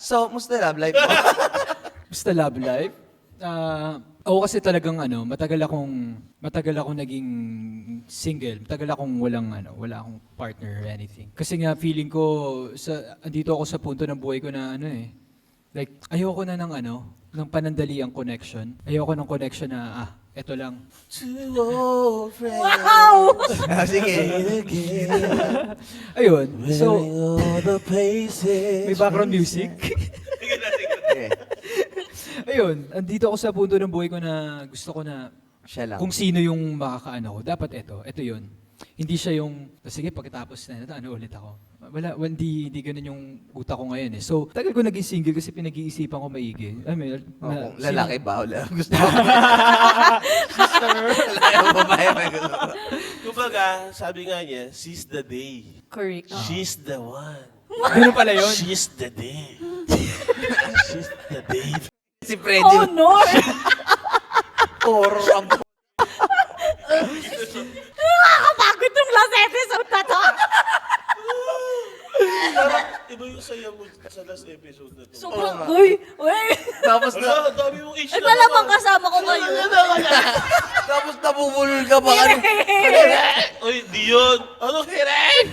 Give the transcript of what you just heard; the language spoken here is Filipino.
So, musta love life mo? Basta love life. Ako kasi talagang matagal akong naging single. Matagal akong wala akong partner or anything. Kasi nga feeling ko andito ako sa punto ng buhay ko na like ayoko na ng panandaliang connection. Ayoko ng connection na eto lang. Two old friends. Wow! Sige. Ayun. So, all the places. may background music. Okay. Ayun, andito ako sa punto ng buhay ko na gusto ko na Siya lang. kung sino yung makakaano ko, dapat ito yun. Hindi siya yung, sige, pagkatapos na ito, ulit ako. Hindi ganun yung utak ko ngayon eh. So, tagal ko naging single kasi pinag-iisipan ko maigi. Kung lalaki ba o gusto mo? Lalaki o babae ba gusto mo? Kumbaga, sabi nga niya, seize the day. Correct. She's the one. Ganun pala yun. She's the day. She's the day. Si Freddy. Oh, no! Orang. Nakakapagod yung last episode na to! Parang iba yung saya mo sa last episode na to. Sobrang, nga. uy! Tapos na, Ala, dami mong age Ay, na malamang naman. kasama ko kayo. tapos nabubulol ka ba? Uy, di yun. Ano, Hiren?